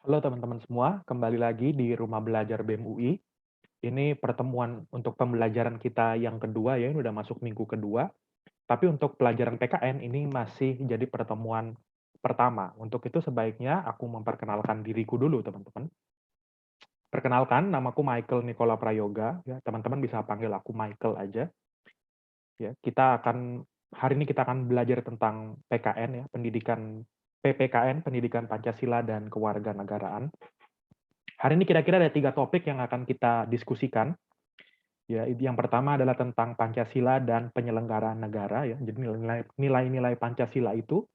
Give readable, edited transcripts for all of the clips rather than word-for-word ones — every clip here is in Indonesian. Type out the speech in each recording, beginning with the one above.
Halo teman-teman semua, kembali lagi di Rumah Belajar BEM UI. Ini pertemuan untuk pembelajaran kita yang kedua ya, ini udah masuk minggu kedua. Tapi untuk pelajaran PKN ini masih jadi pertemuan pertama. Untuk itu sebaiknya aku memperkenalkan diriku dulu teman-teman. Perkenalkan, namaku Michael Nicola Prayoga. Ya, teman-teman bisa panggil aku Michael aja. Ya, hari ini kita akan belajar tentang PKN ya, PPKN, Pendidikan Pancasila dan Kewarganegaraan. Hari ini kira-kira ada 3 topik yang akan kita diskusikan. Ya, yang pertama adalah tentang Pancasila dan penyelenggaraan negara ya. Jadi nilai-nilai Pancasila itu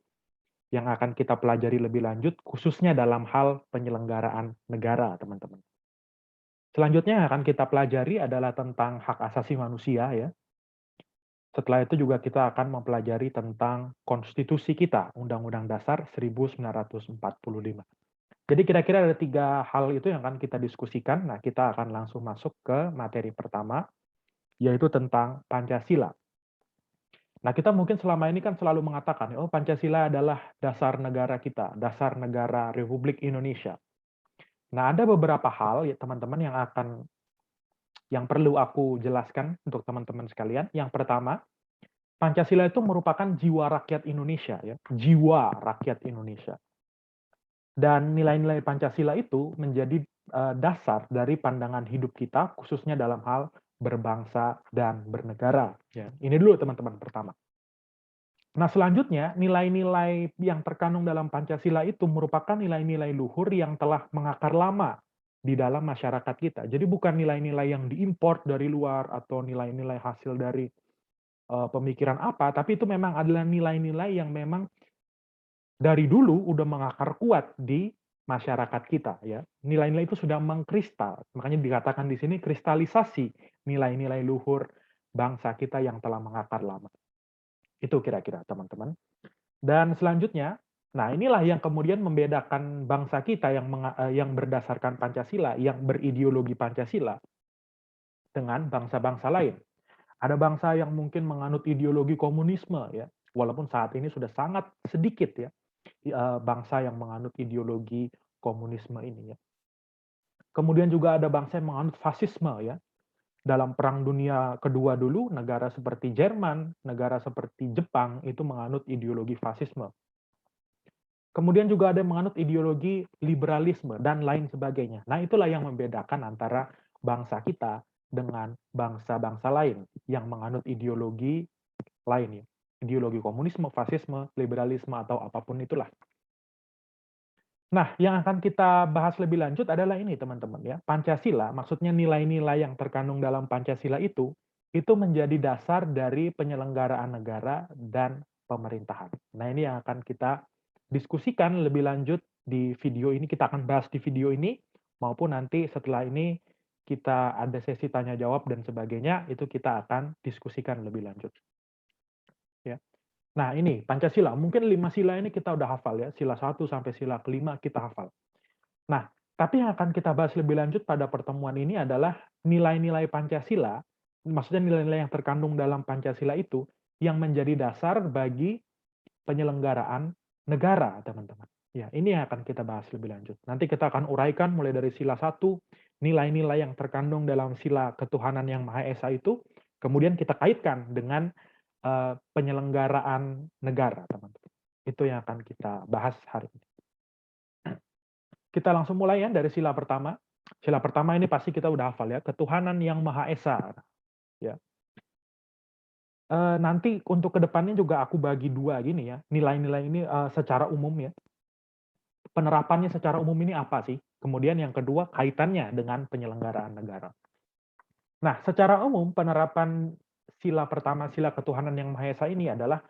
yang akan kita pelajari lebih lanjut khususnya dalam hal penyelenggaraan negara, teman-teman. Selanjutnya yang akan kita pelajari adalah tentang hak asasi manusia ya. Setelah itu juga kita akan mempelajari tentang konstitusi kita, Undang-Undang Dasar 1945. Jadi kira-kira ada 3 hal itu yang akan kita diskusikan. Nah, kita akan langsung masuk ke materi pertama, yaitu tentang Pancasila. Nah, kita mungkin selama ini kan selalu mengatakan, oh Pancasila adalah dasar negara kita, dasar negara Republik Indonesia. Nah, ada beberapa hal ya teman-teman yang perlu aku jelaskan untuk teman-teman sekalian. Yang pertama, Pancasila itu merupakan jiwa rakyat Indonesia ya, jiwa rakyat Indonesia. Dan nilai-nilai Pancasila itu menjadi dasar dari pandangan hidup kita khususnya dalam hal berbangsa dan bernegara ya. Ini dulu teman-teman pertama. Nah, selanjutnya, nilai-nilai yang terkandung dalam Pancasila itu merupakan nilai-nilai luhur yang telah mengakar lama di dalam masyarakat kita. Jadi bukan nilai-nilai yang diimpor dari luar atau nilai-nilai hasil dari pemikiran apa, tapi itu memang adalah nilai-nilai yang memang dari dulu udah mengakar kuat di masyarakat kita ya. Nilai-nilai itu sudah mengkristal, makanya dikatakan di sini kristalisasi nilai-nilai luhur bangsa kita yang telah mengakar lama. Itu kira-kira teman-teman. Dan selanjutnya, nah inilah yang kemudian membedakan bangsa kita yang berdasarkan Pancasila, yang berideologi Pancasila dengan bangsa-bangsa lain. Ada bangsa yang mungkin menganut ideologi komunisme ya, walaupun saat ini sudah sangat sedikit ya bangsa yang menganut ideologi komunisme ini ya. Kemudian juga ada bangsa yang menganut fasisme ya. Dalam Perang Dunia Kedua dulu, negara seperti Jerman, negara seperti Jepang itu menganut ideologi fasisme. Kemudian juga ada yang menganut ideologi liberalisme dan lain sebagainya. Nah, itulah yang membedakan antara bangsa kita dengan bangsa-bangsa lain yang menganut ideologi lain ya. Ideologi komunisme, fasisme, liberalisme atau apapun itulah. Nah, yang akan kita bahas lebih lanjut adalah ini teman-teman ya. Pancasila, maksudnya nilai-nilai yang terkandung dalam Pancasila itu menjadi dasar dari penyelenggaraan negara dan pemerintahan. Nah, ini yang akan kita diskusikan lebih lanjut di video ini. Kita akan bahas di video ini, maupun nanti setelah ini kita ada sesi tanya jawab dan sebagainya, itu kita akan diskusikan lebih lanjut. Ya. Nah, ini Pancasila, mungkin 5 sila ini kita udah hafal ya, sila 1 sampai sila kelima kita hafal. Nah, tapi yang akan kita bahas lebih lanjut pada pertemuan ini adalah nilai-nilai Pancasila, maksudnya nilai-nilai yang terkandung dalam Pancasila itu, yang menjadi dasar bagi penyelenggaraan negara, teman-teman. Ya, ini yang akan kita bahas lebih lanjut. Nanti kita akan uraikan mulai dari sila 1, nilai-nilai yang terkandung dalam sila ketuhanan yang Maha Esa itu, kemudian kita kaitkan dengan penyelenggaraan negara, teman-teman. Itu yang akan kita bahas hari ini. Kita langsung mulai ya dari sila pertama. Sila pertama ini pasti kita udah hafal ya, ketuhanan yang Maha Esa. Ya. Nanti untuk kedepannya juga aku bagi dua gini ya, nilai-nilai ini secara umum ya. Penerapannya secara umum ini apa sih? Kemudian yang kedua kaitannya dengan penyelenggaraan negara. Nah, secara umum penerapan sila pertama, sila ketuhanan yang Maha Esa ini adalah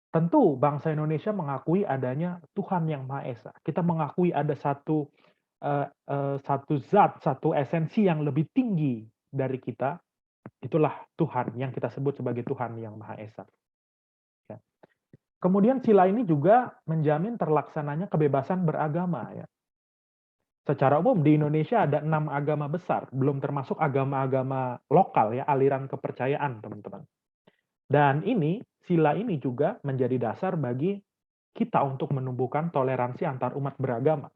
tentu bangsa Indonesia mengakui adanya Tuhan yang Maha Esa. Kita mengakui ada satu zat, satu esensi yang lebih tinggi dari kita, itulah Tuhan yang kita sebut sebagai Tuhan yang Maha Esa. Ya. Kemudian sila ini juga menjamin terlaksananya kebebasan beragama. Ya. Secara umum di Indonesia ada 6 agama besar, belum termasuk agama-agama lokal ya, aliran kepercayaan teman-teman. Dan sila ini juga menjadi dasar bagi kita untuk menumbuhkan toleransi antar umat beragama.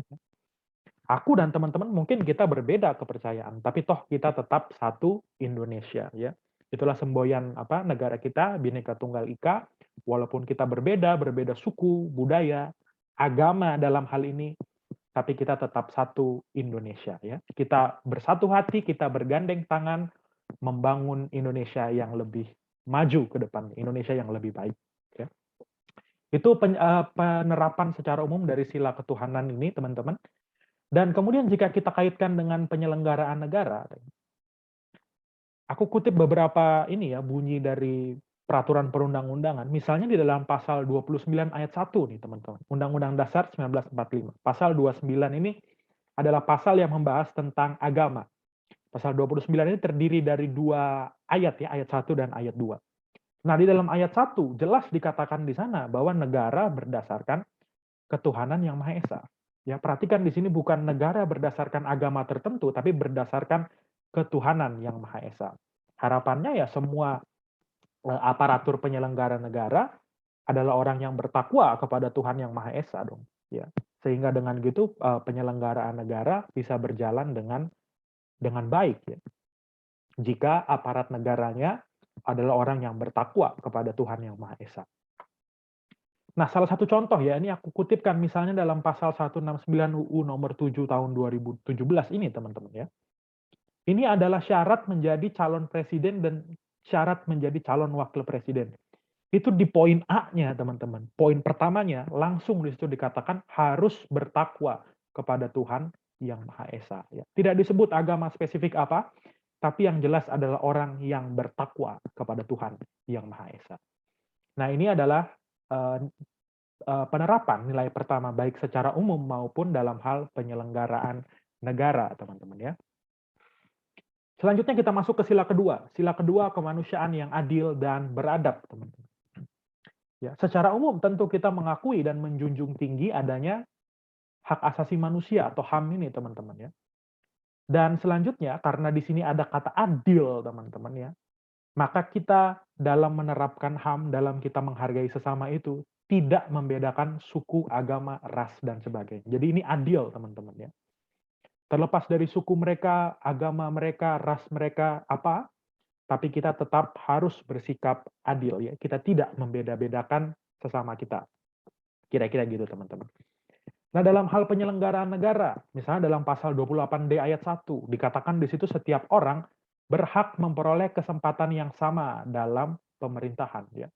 Aku dan teman-teman mungkin kita berbeda kepercayaan, tapi toh kita tetap satu Indonesia ya. Itulah semboyan apa negara kita, Bhinneka Tunggal Ika. Walaupun kita berbeda, berbeda suku, budaya, agama dalam hal ini, tapi kita tetap satu Indonesia ya. Kita bersatu hati, kita bergandeng tangan membangun Indonesia yang lebih maju ke depan, Indonesia yang lebih baik ya. Itu penerapan secara umum dari sila ketuhanan ini, teman-teman. Dan kemudian jika kita kaitkan dengan penyelenggaraan negara, aku kutip beberapa ini ya bunyi dari peraturan perundang-undangan. Misalnya di dalam pasal 29 ayat 1 nih teman-teman. Undang-Undang Dasar 1945. Pasal 29 ini adalah pasal yang membahas tentang agama. Pasal 29 ini terdiri dari dua ayat ya, ayat 1 dan ayat 2. Nah, di dalam ayat 1 jelas dikatakan di sana bahwa negara berdasarkan ketuhanan yang Maha Esa. Ya, perhatikan di sini bukan negara berdasarkan agama tertentu, tapi berdasarkan ketuhanan yang Maha Esa. Harapannya ya semua aparatur penyelenggara negara adalah orang yang bertakwa kepada Tuhan yang Maha Esa dong. Ya, sehingga dengan gitu penyelenggaraan negara bisa berjalan dengan baik. Ya. Jika aparat negaranya adalah orang yang bertakwa kepada Tuhan yang Maha Esa. Nah, salah satu contoh ya, ini aku kutipkan misalnya dalam pasal 169 UU nomor 7 tahun 2017 ini, teman-teman ya. Ini adalah syarat menjadi calon presiden dan syarat menjadi calon wakil presiden. Itu di poin A-nya, teman-teman. Poin pertamanya langsung di situ dikatakan harus bertakwa kepada Tuhan yang Maha Esa. Ya. Tidak disebut agama spesifik apa, tapi yang jelas adalah orang yang bertakwa kepada Tuhan yang Maha Esa. Nah, ini adalah penerapan nilai pertama baik secara umum maupun dalam hal penyelenggaraan negara, teman-teman ya. Selanjutnya kita masuk ke sila kedua. Sila kedua kemanusiaan yang adil dan beradab, teman-teman. Ya, secara umum tentu kita mengakui dan menjunjung tinggi adanya hak asasi manusia atau HAM ini, teman-teman ya. Dan selanjutnya karena di sini ada kata adil, teman-teman ya, maka kita dalam menerapkan HAM, dalam kita menghargai sesama itu, tidak membedakan suku, agama, ras, dan sebagainya. Jadi ini adil, teman-teman ya. Terlepas dari suku mereka, agama mereka, ras mereka, apa, tapi kita tetap harus bersikap adil ya. Kita tidak membeda-bedakan sesama kita. Kira-kira gitu, teman-teman. Nah, dalam hal penyelenggaraan negara, misalnya dalam pasal 28D ayat 1, dikatakan di situ setiap orang berhak memperoleh kesempatan yang sama dalam pemerintahan ya.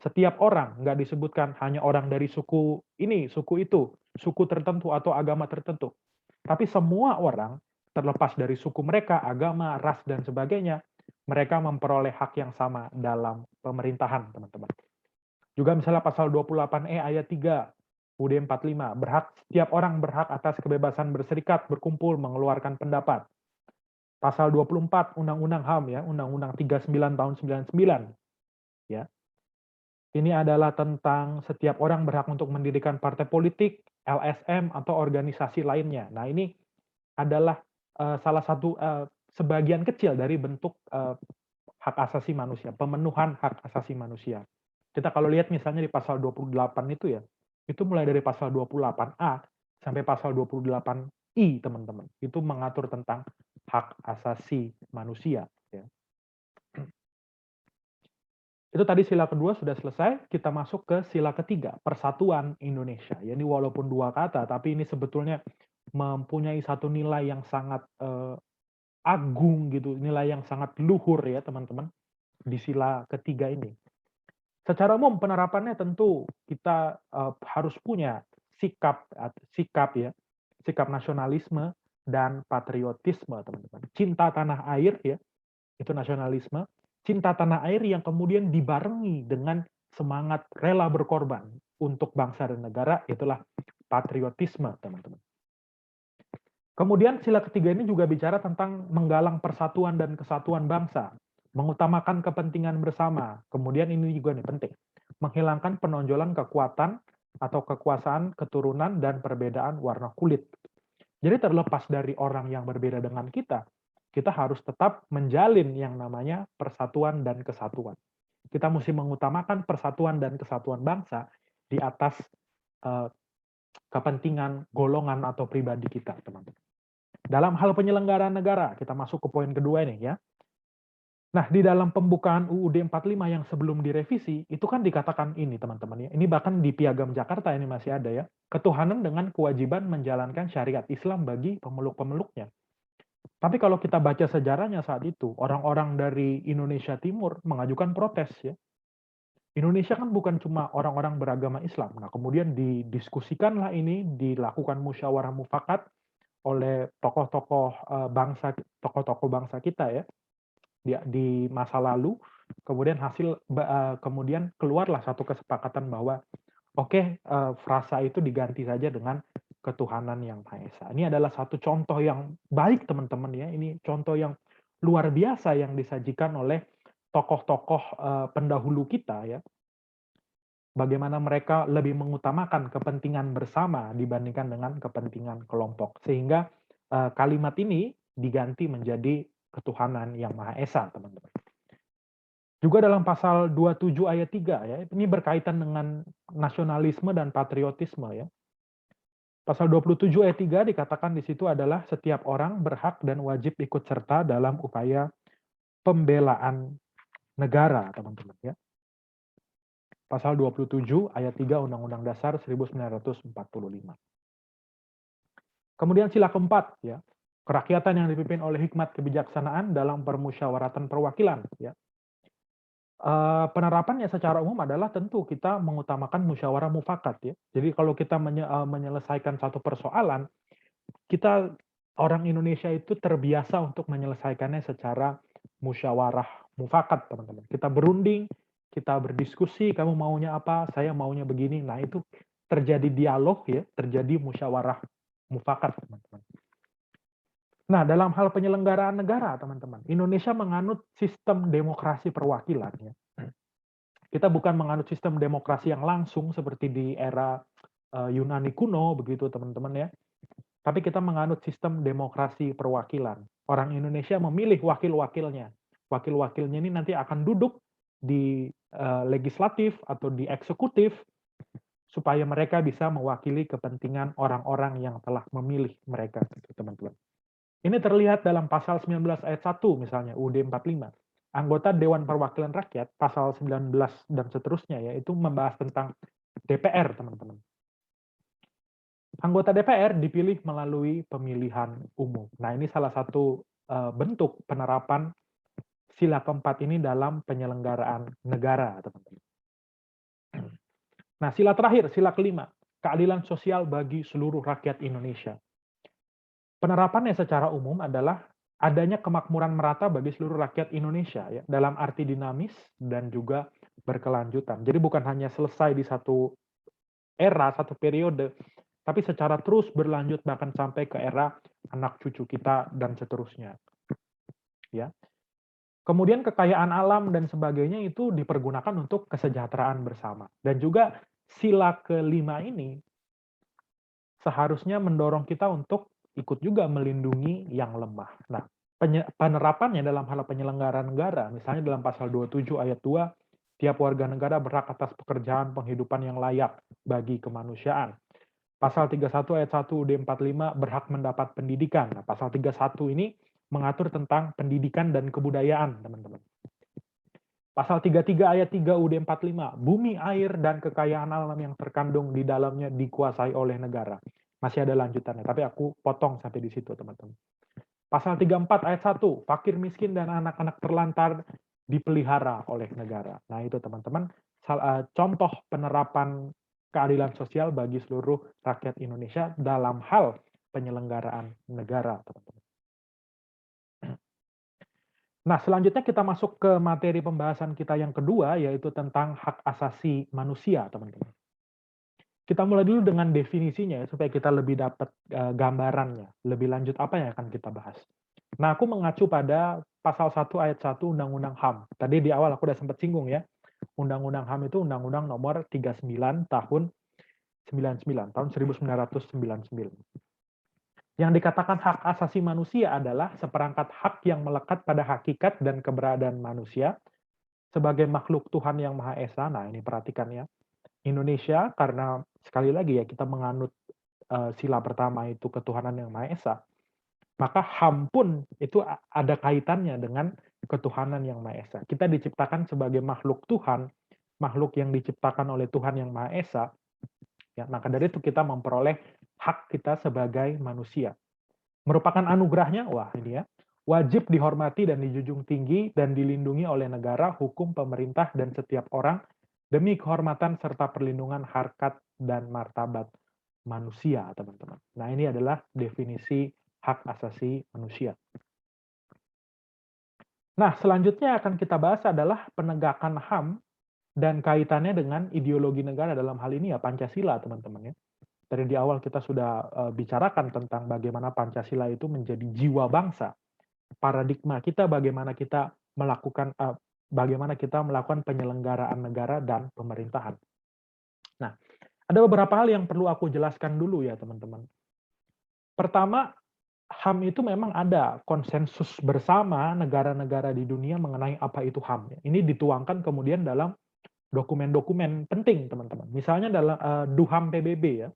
Setiap orang, nggak disebutkan hanya orang dari suku ini, suku itu, suku tertentu atau agama tertentu. Tapi semua orang, terlepas dari suku mereka, agama, ras, dan sebagainya, mereka memperoleh hak yang sama dalam pemerintahan, teman-teman. Juga misalnya pasal 28E ayat 3, UUD 45, setiap orang berhak atas kebebasan berserikat, berkumpul, mengeluarkan pendapat. Pasal 24 Undang-Undang HAM ya, Undang-Undang 39 tahun 99 ya. Ini adalah tentang setiap orang berhak untuk mendirikan partai politik, LSM atau organisasi lainnya. Nah, ini adalah salah satu sebagian kecil dari bentuk hak asasi manusia, pemenuhan hak asasi manusia. Kita kalau lihat misalnya di pasal 28 itu ya, itu mulai dari pasal 28A sampai pasal 28I, teman-teman. Itu mengatur tentang hak asasi manusia. Ya. Itu tadi sila kedua sudah selesai, kita masuk ke sila ketiga, Persatuan Indonesia. Ya, ini walaupun dua kata, tapi ini sebetulnya mempunyai satu nilai yang sangat agung gitu, nilai yang sangat luhur ya teman-teman di sila ketiga ini. Secara umum penerapannya tentu kita harus punya sikap ya, sikap nasionalisme dan patriotisme, teman-teman. Cinta tanah air ya, itu nasionalisme. Cinta tanah air yang kemudian dibarengi dengan semangat rela berkorban untuk bangsa dan negara, itulah patriotisme, teman-teman. Kemudian sila ketiga ini juga bicara tentang menggalang persatuan dan kesatuan bangsa, mengutamakan kepentingan bersama. Kemudian ini juga nih penting, menghilangkan penonjolan kekuatan atau kekuasaan keturunan dan perbedaan warna kulit. Jadi terlepas dari orang yang berbeda dengan kita harus tetap menjalin yang namanya persatuan dan kesatuan. Kita mesti mengutamakan persatuan dan kesatuan bangsa di atas kepentingan golongan atau pribadi kita, teman-teman. Dalam hal penyelenggaraan negara, kita masuk ke poin kedua ini ya. Nah, di dalam pembukaan UUD 45 yang sebelum direvisi, itu kan dikatakan ini teman-teman ya. Ini bahkan di Piagam Jakarta ini masih ada ya. Ketuhanan dengan kewajiban menjalankan syariat Islam bagi pemeluk-pemeluknya. Tapi kalau kita baca sejarahnya saat itu, orang-orang dari Indonesia Timur mengajukan protes ya. Indonesia kan bukan cuma orang-orang beragama Islam. Nah, kemudian didiskusikanlah ini, dilakukan musyawarah mufakat oleh tokoh-tokoh bangsa, tokoh-tokoh bangsa kita ya di masa lalu. Kemudian keluarlah satu kesepakatan bahwa oke, frasa itu diganti saja dengan ketuhanan yang Maha Esa. Ini adalah satu contoh yang baik teman-teman ya. Ini contoh yang luar biasa yang disajikan oleh tokoh-tokoh pendahulu kita ya. Bagaimana mereka lebih mengutamakan kepentingan bersama dibandingkan dengan kepentingan kelompok. Sehingga kalimat ini diganti menjadi ketuhanan yang Maha Esa, teman-teman. Juga dalam pasal 27 ayat 3 ya, ini berkaitan dengan nasionalisme dan patriotisme ya. Pasal 27 ayat 3 dikatakan di situ adalah setiap orang berhak dan wajib ikut serta dalam upaya pembelaan negara, teman-teman ya. Pasal 27 ayat 3 Undang-Undang Dasar 1945. Kemudian sila keempat ya, kerakyatan yang dipimpin oleh hikmat kebijaksanaan dalam permusyawaratan perwakilan ya. Penerapannya secara umum adalah tentu kita mengutamakan musyawarah mufakat ya. Jadi kalau kita menyelesaikan satu persoalan, kita orang Indonesia itu terbiasa untuk menyelesaikannya secara musyawarah mufakat, teman-teman. Kita berunding, kita berdiskusi, kamu maunya apa, saya maunya begini. Nah, itu terjadi dialog ya, terjadi musyawarah mufakat, teman-teman. Nah, dalam hal penyelenggaraan negara, teman-teman, Indonesia menganut sistem demokrasi perwakilan ya. Kita bukan menganut sistem demokrasi yang langsung seperti di era Yunani kuno begitu, teman-teman ya. Tapi kita menganut sistem demokrasi perwakilan. Orang Indonesia memilih wakil-wakilnya. Wakil-wakilnya ini nanti akan duduk di legislatif atau di eksekutif supaya mereka bisa mewakili kepentingan orang-orang yang telah memilih mereka, teman-teman. Ini terlihat dalam pasal 19 ayat 1 misalnya UUD 45. Anggota Dewan Perwakilan Rakyat pasal 19 dan seterusnya yaitu membahas tentang DPR, teman-teman. Anggota DPR dipilih melalui pemilihan umum. Nah, ini salah satu bentuk penerapan sila keempat ini dalam penyelenggaraan negara, teman-teman. Nah, sila terakhir, sila kelima, keadilan sosial bagi seluruh rakyat Indonesia. Penerapannya secara umum adalah adanya kemakmuran merata bagi seluruh rakyat Indonesia ya, dalam arti dinamis dan juga berkelanjutan. Jadi bukan hanya selesai di satu era, satu periode, tapi secara terus berlanjut bahkan sampai ke era anak cucu kita dan seterusnya. Ya. Kemudian kekayaan alam dan sebagainya itu dipergunakan untuk kesejahteraan bersama. Dan juga sila kelima ini seharusnya mendorong kita untuk ikut juga melindungi yang lemah. Nah, penerapannya dalam hal penyelenggaraan negara, misalnya dalam pasal 27 ayat 2, tiap warga negara berhak atas pekerjaan penghidupan yang layak bagi kemanusiaan. Pasal 31 ayat 1 UUD 45 berhak mendapat pendidikan. Nah, pasal 31 ini mengatur tentang pendidikan dan kebudayaan, teman-teman. Pasal 33 ayat 3 UUD 45, bumi, air, dan kekayaan alam yang terkandung di dalamnya dikuasai oleh negara. Masih ada lanjutannya, tapi aku potong sampai di situ, teman-teman. Pasal 34 ayat 1, fakir miskin dan anak-anak terlantar dipelihara oleh negara. Nah, itu teman-teman, contoh penerapan keadilan sosial bagi seluruh rakyat Indonesia dalam hal penyelenggaraan negara, teman-teman. Nah, selanjutnya kita masuk ke materi pembahasan kita yang kedua, yaitu tentang hak asasi manusia, teman-teman. Kita mulai dulu dengan definisinya, ya, supaya kita lebih dapat gambarannya. Lebih lanjut apa yang akan kita bahas. Nah, aku mengacu pada pasal 1 ayat 1 Undang-Undang HAM. Tadi di awal aku udah sempat singgung ya. Undang-Undang HAM itu Undang-Undang nomor 39 tahun 1999. Yang dikatakan hak asasi manusia adalah seperangkat hak yang melekat pada hakikat dan keberadaan manusia sebagai makhluk Tuhan yang Maha Esa. Nah, ini perhatikan ya. Indonesia karena sekali lagi ya kita menganut sila pertama itu ketuhanan yang Maha Esa, maka HAM pun itu ada kaitannya dengan ketuhanan yang Maha Esa. Kita diciptakan sebagai makhluk Tuhan, makhluk yang diciptakan oleh Tuhan yang Maha Esa, ya, maka dari itu kita memperoleh hak kita sebagai manusia. Merupakan anugerahnya, wah ini ya, wajib dihormati dan dijunjung tinggi dan dilindungi oleh negara, hukum, pemerintah, dan setiap orang demi kehormatan serta perlindungan harkat dan martabat manusia, teman-teman. Nah, ini adalah definisi hak asasi manusia. Nah, selanjutnya akan kita bahas adalah penegakan HAM dan kaitannya dengan ideologi negara, dalam hal ini ya Pancasila, teman-teman ya. Dari di awal kita sudah bicarakan tentang bagaimana Pancasila itu menjadi jiwa bangsa, paradigma kita bagaimana kita melakukan penyelenggaraan negara dan pemerintahan. Nah, ada beberapa hal yang perlu aku jelaskan dulu ya teman-teman. Pertama, HAM itu memang ada konsensus bersama negara-negara di dunia mengenai apa itu HAM. Ini dituangkan kemudian dalam dokumen-dokumen penting teman-teman. Misalnya dalam DUHAM PBB ya,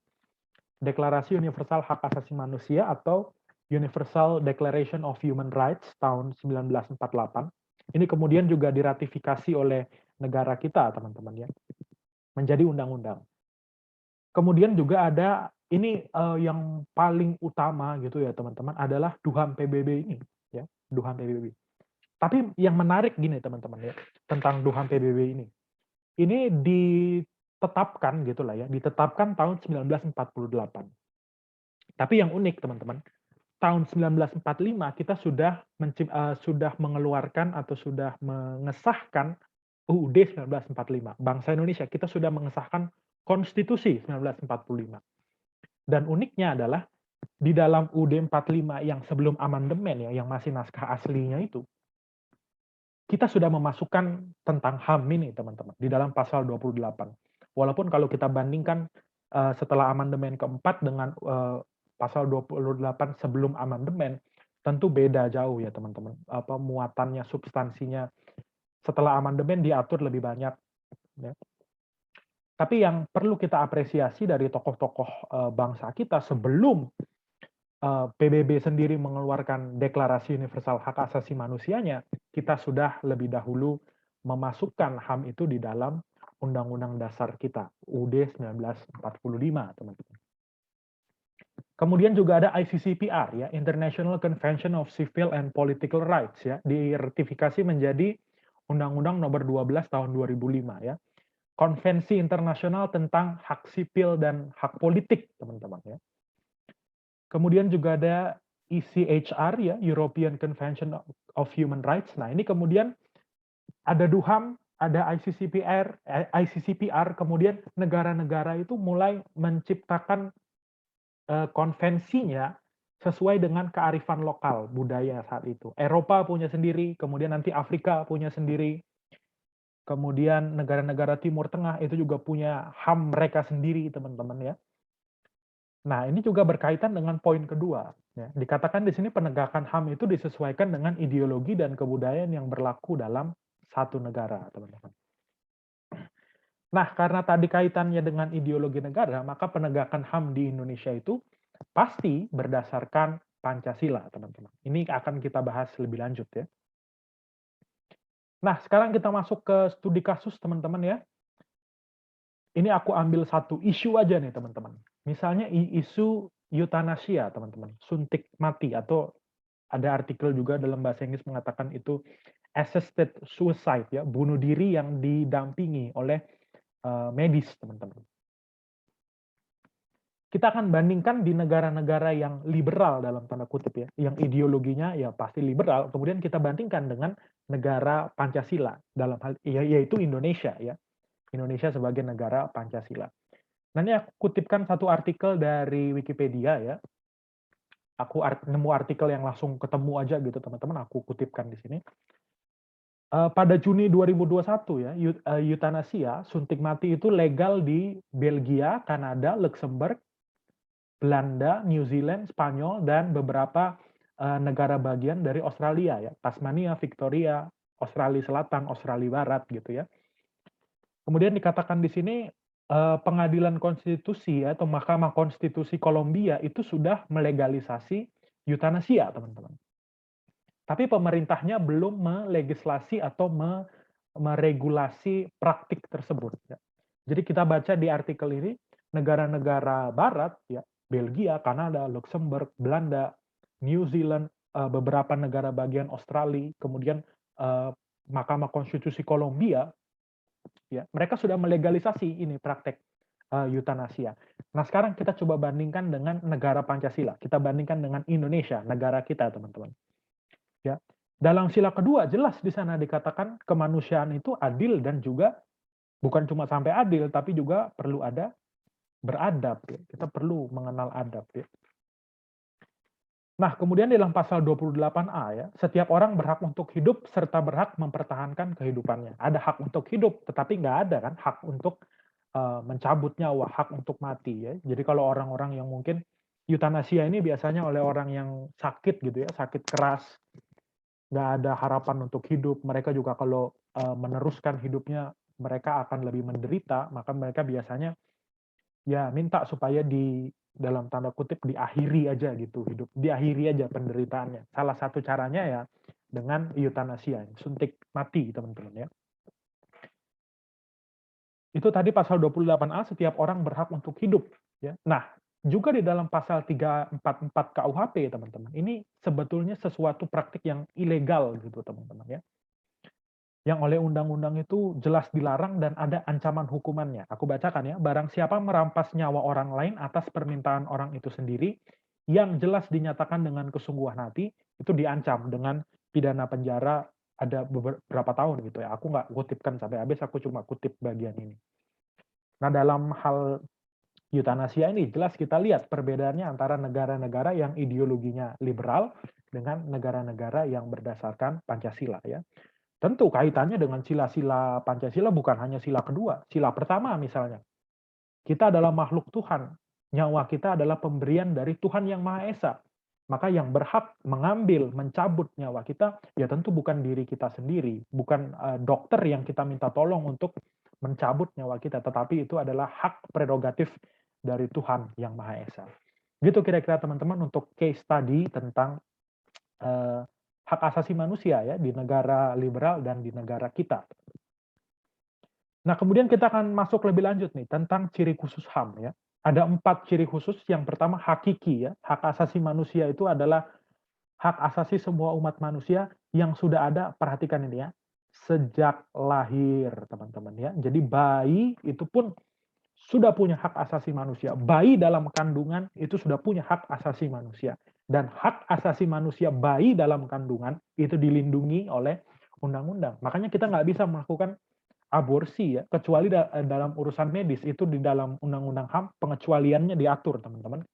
Deklarasi Universal Hak Asasi Manusia atau Universal Declaration of Human Rights tahun 1948. Ini kemudian juga diratifikasi oleh negara kita, teman-teman ya, menjadi undang-undang. Kemudian juga ada ini yang paling utama gitu ya, teman-teman, adalah DUHAM PBB ini, ya, DUHAM PBB. Tapi yang menarik gini, teman-teman ya, tentang DUHAM PBB ini. Ini ditetapkan gitulah ya, ditetapkan tahun 1948. Tapi yang unik teman-teman, tahun 1945 kita sudah mengeluarkan atau sudah mengesahkan UUD 1945. Bangsa Indonesia kita sudah mengesahkan Konstitusi 1945. Dan uniknya adalah di dalam UUD 45 yang sebelum amandemen ya, yang masih naskah aslinya itu, kita sudah memasukkan tentang HAM ini teman-teman di dalam pasal 28. Walaupun kalau kita bandingkan setelah amandemen keempat dengan pasal 28 sebelum amandemen, tentu beda jauh ya teman-teman. Apa muatannya, substansinya setelah amandemen diatur lebih banyak. Ya. Tapi yang perlu kita apresiasi dari tokoh-tokoh bangsa kita sebelum PBB sendiri mengeluarkan Deklarasi Universal Hak Asasi Manusianya, kita sudah lebih dahulu memasukkan HAM itu di dalam Undang-Undang Dasar kita, UUD 1945, teman-teman. Kemudian juga ada ICCPR, ya, International Convention of Civil and Political Rights, ya, diratifikasi menjadi Undang-Undang Nomor 12 Tahun 2005, ya. Konvensi internasional tentang hak sipil dan hak politik, teman-teman, ya. Kemudian juga ada ECHR, ya, European Convention of Human Rights. Nah, ini kemudian ada DUHAM, ada ICCPR, kemudian negara-negara itu mulai menciptakan konvensinya sesuai dengan kearifan lokal budaya saat itu. Eropa punya sendiri, kemudian nanti Afrika punya sendiri, kemudian negara-negara Timur Tengah itu juga punya HAM mereka sendiri, teman-teman ya. Nah, ini juga berkaitan dengan poin kedua. Ya. Dikatakan di sini penegakan HAM itu disesuaikan dengan ideologi dan kebudayaan yang berlaku dalam satu negara, teman-teman. Nah, karena tadi kaitannya dengan ideologi negara, maka penegakan HAM di Indonesia itu pasti berdasarkan Pancasila, teman-teman. Ini akan kita bahas lebih lanjut ya. Nah, sekarang kita masuk ke studi kasus, teman-teman ya. Ini aku ambil satu isu aja nih, teman-teman. Misalnya isu eutanasia, teman-teman. Suntik mati, atau ada artikel juga dalam bahasa Inggris mengatakan itu assisted suicide, ya, bunuh diri yang didampingi oleh medis, teman-teman. Kita akan bandingkan di negara-negara yang liberal dalam tanda kutip ya, yang ideologinya ya pasti liberal, kemudian kita bandingkan dengan negara Pancasila dalam hal yaitu Indonesia ya. Indonesia sebagai negara Pancasila. Nah, ini aku kutipkan satu artikel dari Wikipedia ya. Aku nemu artikel yang langsung ketemu aja gitu teman-teman, aku kutipkan di sini. Pada Juni 2021 ya, eutanasia, suntik mati itu legal di Belgia, Kanada, Luxembourg, Belanda, New Zealand, Spanyol, dan beberapa negara bagian dari Australia ya, Tasmania, Victoria, Australia Selatan, Australia Barat gitu ya. Kemudian dikatakan di sini Pengadilan konstitusi atau Mahkamah Konstitusi Kolombia itu sudah melegalisasi eutanasia, teman-teman. Tapi pemerintahnya belum melegislasi atau meregulasi praktik tersebut. Ya. Jadi kita baca di artikel ini, negara-negara Barat, ya, Belgia, Kanada, Luxembourg, Belanda, New Zealand, beberapa negara bagian Australia, kemudian Mahkamah Konstitusi Kolombia, ya, mereka sudah melegalisasi ini praktek eutanasia. Nah, sekarang kita coba bandingkan dengan negara Pancasila. Kita bandingkan dengan Indonesia, negara kita, teman-teman. Ya. Dalam sila kedua jelas di sana dikatakan kemanusiaan itu adil dan juga bukan cuma sampai adil tapi juga perlu ada beradab. Ya. Kita perlu mengenal adab. Ya. Nah, kemudian dalam pasal 28A ya, setiap orang berhak untuk hidup serta berhak mempertahankan kehidupannya. Ada hak untuk hidup, tetapi nggak ada kan hak untuk mencabut nyawa, hak untuk mati ya. Jadi kalau orang-orang yang mungkin eutanasia ini biasanya oleh orang yang sakit gitu ya, sakit keras, nggak ada harapan untuk hidup, mereka juga kalau meneruskan hidupnya mereka akan lebih menderita, maka mereka biasanya ya minta supaya dalam tanda kutip diakhiri aja gitu hidup, diakhiri aja penderitaannya. Salah satu caranya ya dengan eutanasia, suntik mati teman-teman ya. Itu tadi pasal 28A setiap orang berhak untuk hidup ya. Nah, juga di dalam pasal 344 KUHP teman-teman. Ini sebetulnya sesuatu praktik yang ilegal gitu teman-teman ya. Yang oleh undang-undang itu jelas dilarang dan ada ancaman hukumannya. Aku bacakan ya, barang siapa merampas nyawa orang lain atas permintaan orang itu sendiri, yang jelas dinyatakan dengan kesungguhan hati, itu diancam dengan pidana penjara ada beberapa tahun gitu ya. Aku nggak kutipkan sampai habis, aku cuma kutip bagian ini. Nah, dalam hal eutanasia ini jelas kita lihat perbedaannya antara negara-negara yang ideologinya liberal dengan negara-negara yang berdasarkan Pancasila ya. Tentu kaitannya dengan sila-sila Pancasila bukan hanya sila kedua, sila pertama misalnya. Kita adalah makhluk Tuhan, nyawa kita adalah pemberian dari Tuhan Yang Maha Esa. Maka yang berhak mengambil, mencabut nyawa kita, ya tentu bukan diri kita sendiri, bukan dokter yang kita minta tolong untuk mencabut nyawa kita, tetapi itu adalah hak prerogatif dari Tuhan Yang Maha Esa. Gitu kira-kira teman-teman untuk case study tentang hak asasi manusia ya di negara liberal dan di negara kita. Nah, kemudian kita akan masuk lebih lanjut nih tentang ciri khusus HAM ya. Ada 4 ciri khusus. Yang pertama hakiki ya. Hak asasi manusia itu adalah hak asasi semua umat manusia yang sudah ada, perhatikan ini ya, sejak lahir, teman-teman ya. Jadi bayi itu pun sudah punya hak asasi manusia. Bayi dalam kandungan itu sudah punya hak asasi manusia. Dan hak asasi manusia bayi dalam kandungan itu dilindungi oleh undang-undang. Makanya kita nggak bisa melakukan aborsi ya, kecuali dalam urusan medis. Itu di dalam undang-undang HAM pengecualiannya diatur, teman-teman.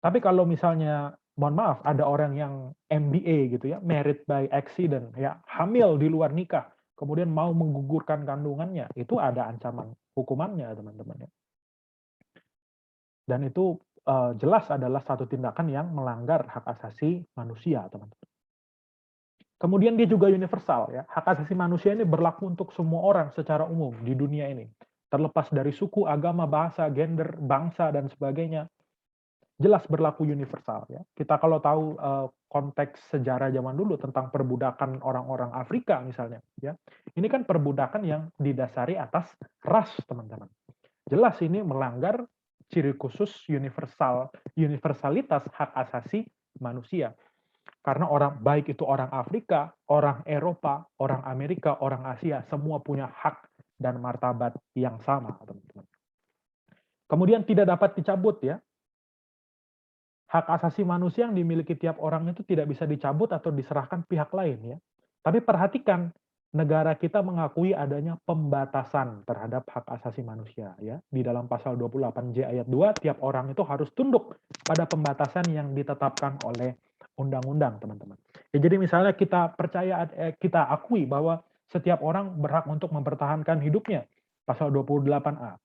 Tapi kalau misalnya, mohon maaf, ada orang yang MBA gitu ya, married by accident, ya hamil di luar nikah, kemudian mau menggugurkan kandungannya, itu ada ancaman hukumannya, teman-teman ya. Dan itu jelas adalah satu tindakan yang melanggar hak asasi manusia, teman-teman. Kemudian dia juga universal ya. Hak asasi manusia ini berlaku untuk semua orang secara umum di dunia ini. Terlepas dari suku, agama, bahasa, gender, bangsa dan sebagainya. Jelas berlaku universal ya. Kita kalau tahu konteks sejarah zaman dulu tentang perbudakan orang-orang Afrika misalnya ya. Ini kan perbudakan yang didasari atas ras, teman-teman. Jelas ini melanggar ciri khusus universalitas hak asasi manusia. Karena orang baik itu orang Afrika, orang Eropa, orang Amerika, orang Asia, semua punya hak dan martabat yang sama, teman-teman. Kemudian tidak dapat dicabut ya. Hak asasi manusia yang dimiliki tiap orang itu tidak bisa dicabut atau diserahkan pihak lain ya. Tapi perhatikan, negara kita mengakui adanya pembatasan terhadap hak asasi manusia ya. Di dalam pasal 28J ayat 2, tiap orang itu harus tunduk pada pembatasan yang ditetapkan oleh undang-undang, teman-teman. Ya, jadi misalnya kita percaya, kita akui bahwa setiap orang berhak untuk mempertahankan hidupnya, pasal 28A.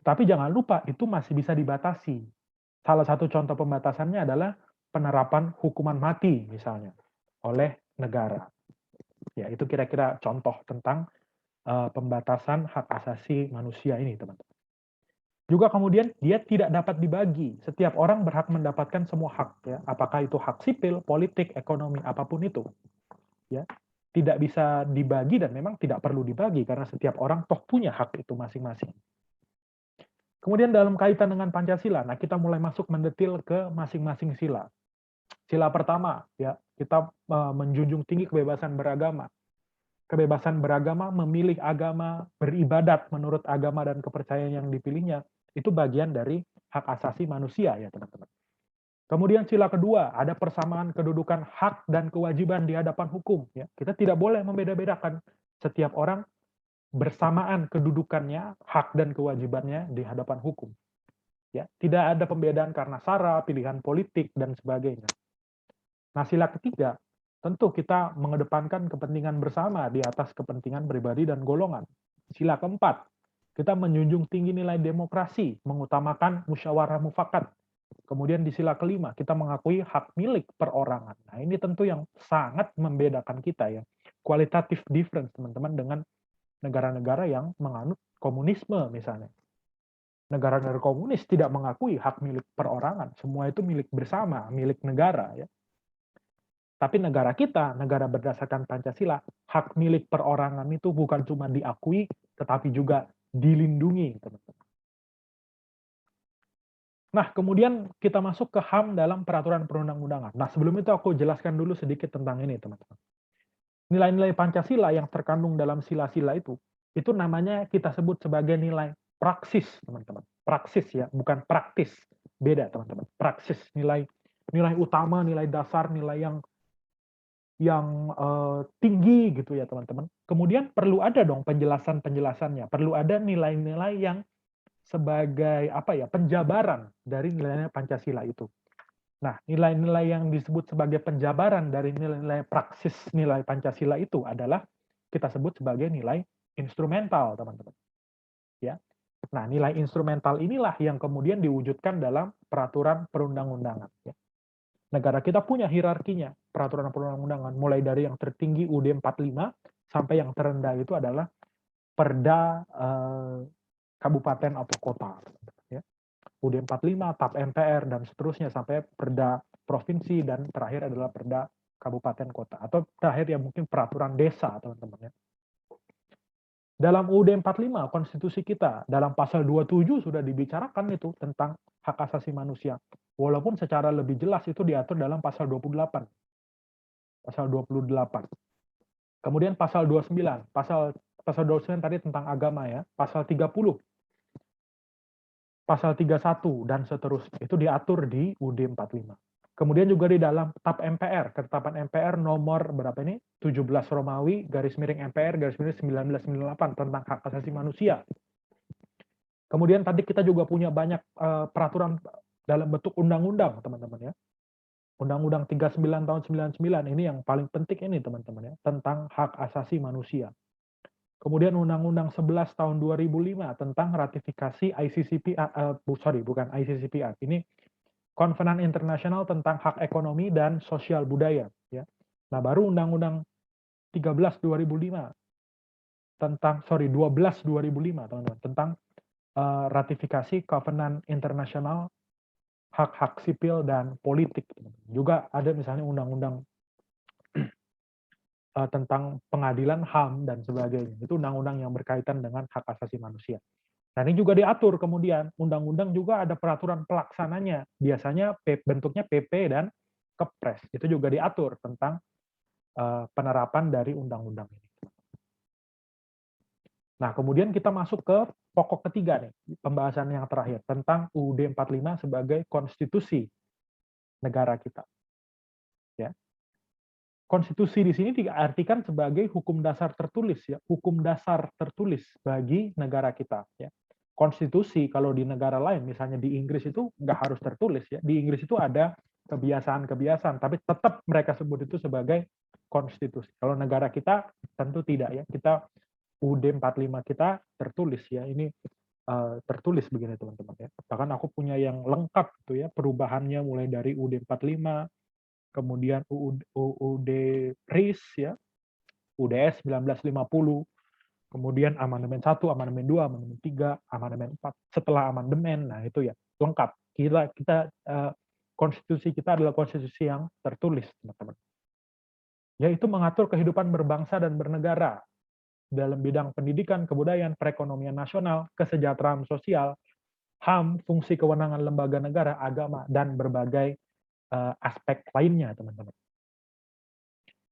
Tapi jangan lupa itu masih bisa dibatasi. Salah satu contoh pembatasannya adalah penerapan hukuman mati misalnya oleh negara. Ya, itu kira-kira contoh tentang pembatasan hak asasi manusia ini, teman-teman. Juga kemudian dia tidak dapat dibagi. Setiap orang berhak mendapatkan semua hak, ya. Apakah itu hak sipil, politik, ekonomi, apapun itu, ya. Tidak bisa dibagi dan memang tidak perlu dibagi karena setiap orang toh punya hak itu masing-masing. Kemudian dalam kaitan dengan Pancasila, nah kita mulai masuk mendetil ke masing-masing sila. Sila pertama, ya, kita menjunjung tinggi kebebasan beragama. Kebebasan beragama, memilih agama, beribadat menurut agama dan kepercayaan yang dipilihnya, itu bagian dari hak asasi manusia ya teman-teman. Kemudian sila kedua, ada persamaan kedudukan hak dan kewajiban di hadapan hukum. Ya. Kita tidak boleh membeda-bedakan. Setiap orang bersamaan kedudukannya, hak dan kewajibannya di hadapan hukum. Ya. Tidak ada pembedaan karena sara, pilihan politik, dan sebagainya. Nah, sila ketiga, tentu kita mengedepankan kepentingan bersama di atas kepentingan pribadi dan golongan. Sila keempat, kita menjunjung tinggi nilai demokrasi, mengutamakan musyawarah mufakat. Kemudian di sila kelima, kita mengakui hak milik perorangan. Nah, ini tentu yang sangat membedakan kita ya. Qualitative difference, teman-teman, dengan negara-negara yang menganut komunisme misalnya. Negara-negara komunis tidak mengakui hak milik perorangan. Semua itu milik bersama, milik negara ya. Tapi negara kita, negara berdasarkan Pancasila, hak milik perorangan itu bukan cuma diakui, tetapi juga dilindungi. Teman-teman. Nah, kemudian kita masuk ke HAM dalam peraturan perundang-undangan. Nah, sebelum itu aku jelaskan dulu sedikit tentang ini, teman-teman. Nilai-nilai Pancasila yang terkandung dalam sila-sila itu namanya kita sebut sebagai nilai praksis, teman-teman. Praksis ya, bukan praktis. Beda, teman-teman. Praksis, nilai utama, nilai dasar, nilai yang tinggi gitu ya teman-teman. Kemudian perlu ada dong penjelasan-penjelasannya, perlu ada nilai-nilai yang sebagai apa ya penjabaran dari nilai-nilai Pancasila itu. Nah, nilai-nilai yang disebut sebagai penjabaran dari nilai-nilai praksis nilai Pancasila itu adalah kita sebut sebagai nilai instrumental, teman-teman. Ya. Nah, nilai instrumental inilah yang kemudian diwujudkan dalam peraturan perundang-undangan. Ya. Negara kita punya hierarkinya, peraturan perundang-undangan, mulai dari yang tertinggi UUD 45 sampai yang terendah itu adalah perda kabupaten atau kota. Ya. UUD 45, TAP MPR, dan seterusnya sampai perda provinsi, dan terakhir adalah perda kabupaten kota. Atau terakhir yang mungkin peraturan desa, teman-teman. Ya. Dalam UUD 45, konstitusi kita, dalam pasal 27 sudah dibicarakan itu tentang hak asasi manusia. Walaupun secara lebih jelas itu diatur dalam pasal 28. Pasal 28. Kemudian pasal 29. Pasal 29 tadi tentang agama ya. Pasal 30. Pasal 31 dan seterusnya. Itu diatur di UUD 45. Kemudian juga di dalam TAP MPR, ketetapan MPR nomor berapa ini? 17 Romawi, garis miring MPR, garis miring 1998 tentang hak asasi manusia. Kemudian tadi kita juga punya banyak peraturan dalam bentuk undang-undang, teman-teman ya. Undang-Undang 39 tahun 99 ini yang paling penting ini, teman-teman ya, tentang hak asasi manusia. Kemudian Undang-Undang 11 tahun 2005 tentang ratifikasi ICCPR, bukan ICCPR. Ini Konvenan Internasional tentang Hak Ekonomi dan Sosial Budaya. Ya. Nah, baru Undang-Undang 13 2005 tentang 12 2005 teman-teman tentang ratifikasi Kovenan Internasional Hak-hak sipil dan politik. Juga ada misalnya undang-undang tentang pengadilan HAM dan sebagainya. Itu undang-undang yang berkaitan dengan hak asasi manusia. Nah, ini juga diatur kemudian. Undang-undang juga ada peraturan pelaksananya. Biasanya bentuknya PP dan Kepres. Itu juga diatur tentang penerapan dari undang-undang ini. Nah, kemudian kita masuk ke pokok ketiga nih, pembahasan yang terakhir tentang UUD 45 sebagai konstitusi negara kita. Ya. Konstitusi di sini diartikan sebagai hukum dasar tertulis ya, hukum dasar tertulis bagi negara kita ya. Konstitusi kalau di negara lain, misalnya di Inggris itu nggak harus tertulis ya. Di Inggris itu ada kebiasaan-kebiasaan, tapi tetap mereka sebut itu sebagai konstitusi. Kalau negara kita tentu tidak ya. Kita UUD 45 kita tertulis ya. Ini tertulis begini teman-teman ya. Bahkan aku punya yang lengkap gitu ya, perubahannya mulai dari UUD 45, kemudian UUD RIS ya, UDS 1950, kemudian amandemen 1, amandemen 2, amandemen 3, amandemen 4, setelah amandemen, nah itu ya lengkap. Konstitusi kita adalah konstitusi yang tertulis, teman-teman. Yaitu mengatur kehidupan berbangsa dan bernegara dalam bidang pendidikan, kebudayaan, perekonomian nasional, kesejahteraan sosial, HAM, fungsi kewenangan lembaga negara, agama, dan berbagai aspek lainnya, teman-teman.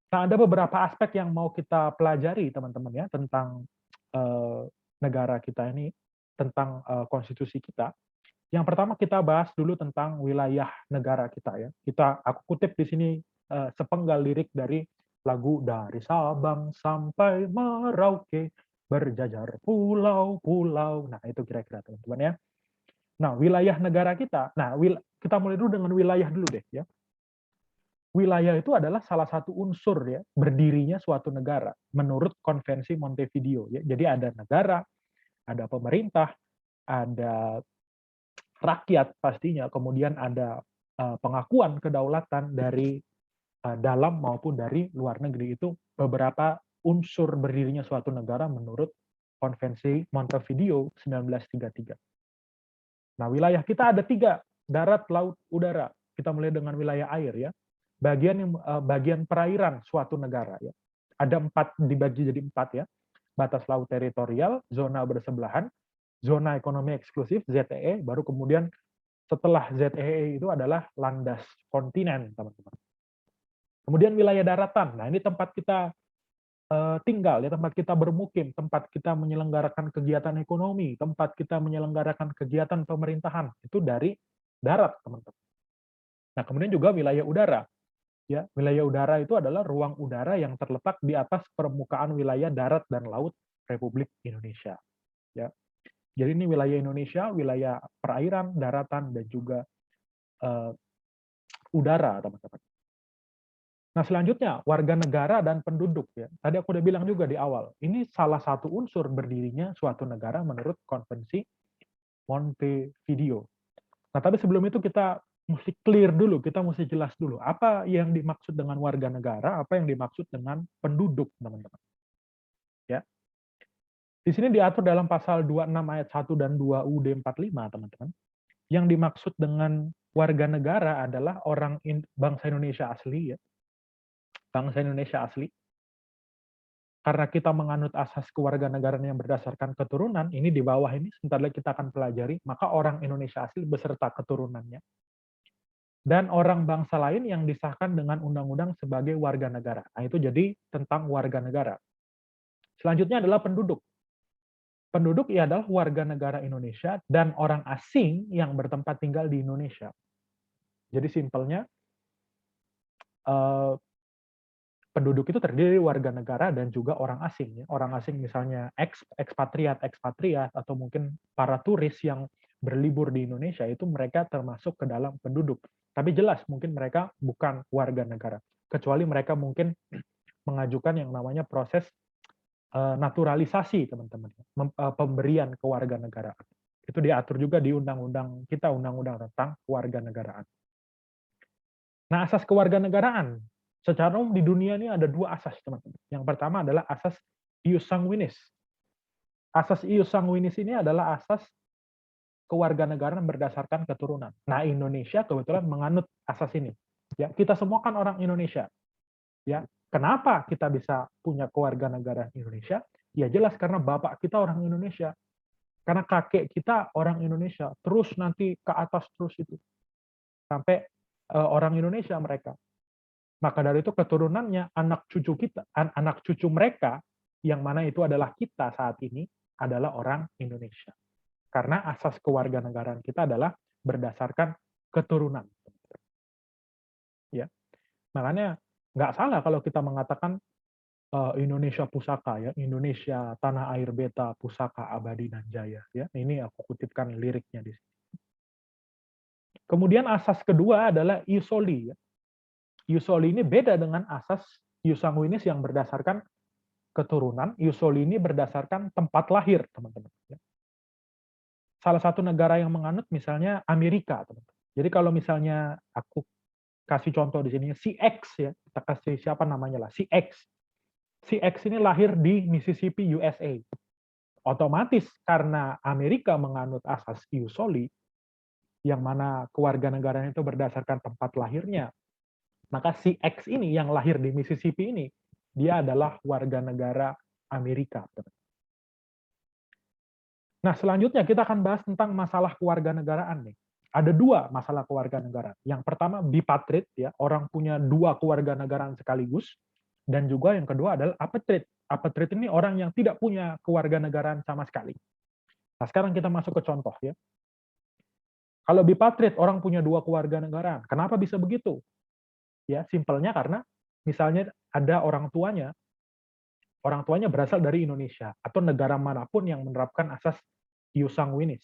Nah, ada beberapa aspek yang mau kita pelajari, teman-teman ya, tentang negara kita ini, tentang konstitusi kita. Yang pertama kita bahas dulu tentang wilayah negara kita ya. Aku kutip di sini sepenggal lirik dari lagu Dari Sabang Sampai Merauke berjajar pulau-pulau. Nah, itu kira-kira teman-teman ya. Nah, wilayah negara kita. Nah, kita mulai dulu dengan wilayah dulu deh ya. Wilayah itu adalah salah satu unsur ya berdirinya suatu negara menurut Konvensi Montevideo ya. Jadi ada negara, ada pemerintah, ada rakyat pastinya, kemudian ada pengakuan kedaulatan dari dalam maupun dari luar negeri. Itu beberapa unsur berdirinya suatu negara menurut Konvensi Montevideo 1933. Nah, wilayah kita ada 3, darat, laut, udara. Kita mulai dengan wilayah air ya. Bagian perairan suatu negara ya. Ada 4, dibagi jadi 4 ya. Batas laut teritorial, zona bersebelahan, zona ekonomi eksklusif ZEE, baru kemudian setelah ZEE itu adalah landas kontinen, teman-teman. Kemudian wilayah daratan. Nah, ini tempat kita tinggal ya, tempat kita bermukim, tempat kita menyelenggarakan kegiatan ekonomi, tempat kita menyelenggarakan kegiatan pemerintahan, itu dari darat, teman-teman. Nah, kemudian juga wilayah udara. Ya, wilayah udara itu adalah ruang udara yang terletak di atas permukaan wilayah darat dan laut Republik Indonesia. Ya. Jadi ini wilayah Indonesia, wilayah perairan, daratan, dan juga udara, teman-teman. Nah, selanjutnya, warga negara dan penduduk. Ya. Tadi aku udah bilang juga di awal, ini salah satu unsur berdirinya suatu negara menurut Konvensi Montevideo. Nah, tapi sebelum itu kita mesti clear dulu, kita mesti jelas dulu, apa yang dimaksud dengan warga negara, apa yang dimaksud dengan penduduk, teman-teman. Ya. Di sini diatur dalam pasal 26 ayat 1 dan 2 UUD 45, teman-teman. Yang dimaksud dengan warga negara adalah orang bangsa Indonesia asli, ya. Bangsa Indonesia asli. Karena kita menganut asas kewarganegaraan yang berdasarkan keturunan, ini di bawah ini, sebentar lagi kita akan pelajari, maka orang Indonesia asli beserta keturunannya. Dan orang bangsa lain yang disahkan dengan undang-undang sebagai warga negara. Nah, itu jadi tentang warga negara. Selanjutnya adalah penduduk. Penduduk ia adalah warga negara Indonesia dan orang asing yang bertempat tinggal di Indonesia. Jadi simpelnya, penduduk itu terdiri dari warga negara dan juga orang asing. Orang asing misalnya ekspatriat, atau mungkin para turis yang berlibur di Indonesia, itu mereka termasuk ke dalam penduduk. Tapi jelas mungkin mereka bukan warga negara. Kecuali mereka mungkin mengajukan yang namanya proses naturalisasi, teman-teman. Pemberian kewarganegaraan. Itu diatur juga di undang-undang kita, undang-undang tentang kewarganegaraan. Nah, asas kewarganegaraan secara umum di dunia ini ada 2 asas, teman-teman. Yang pertama adalah asas ius sanguinis. Asas ius sanguinis ini adalah asas kewarganegaraan berdasarkan keturunan. Nah, Indonesia kebetulan menganut asas ini. Ya, kita semua kan orang Indonesia. Ya, kenapa kita bisa punya kewarganegaraan Indonesia? Ya jelas karena bapak kita orang Indonesia. Karena kakek kita orang Indonesia. Terus nanti ke atas terus itu. Sampai orang Indonesia mereka. Maka dari itu keturunannya anak cucu mereka yang mana itu adalah kita saat ini adalah orang Indonesia. Karena asas kewarganegaraan kita adalah berdasarkan keturunan. Ya. Makanya nggak salah kalau kita mengatakan Indonesia pusaka ya, Indonesia tanah air beta pusaka abadi dan jaya ya. Ini aku kutipkan liriknya di sini. Kemudian asas kedua adalah ius soli ya. Ius soli ini beda dengan asas ius sanguinis yang berdasarkan keturunan. Ius soli ini berdasarkan tempat lahir, teman-teman. Salah satu negara yang menganut misalnya Amerika, teman-teman. Jadi kalau misalnya aku kasih contoh di sini si X ya, kita kasih siapa namanya lah, si X. Si X ini lahir di Mississippi, USA. Otomatis karena Amerika menganut asas ius soli, yang mana kewarganegaraan itu berdasarkan tempat lahirnya, maka si X ini yang lahir di Mississippi ini, dia adalah warga negara Amerika. Nah, selanjutnya kita akan bahas tentang masalah kewarganegaraan nih. Ada dua masalah kewarganegaraan. Yang pertama bipatriot, ya, orang punya dua kewarganegaraan sekaligus, dan juga yang kedua adalah apatriot. Apatriot ini orang yang tidak punya kewarganegaraan sama sekali. Nah, sekarang kita masuk ke contoh ya. Kalau bipatriot orang punya dua kewarganegaraan. Kenapa bisa begitu? Ya, simpelnya karena misalnya ada orang tuanya berasal dari Indonesia atau negara manapun yang menerapkan asas ius sanguinis.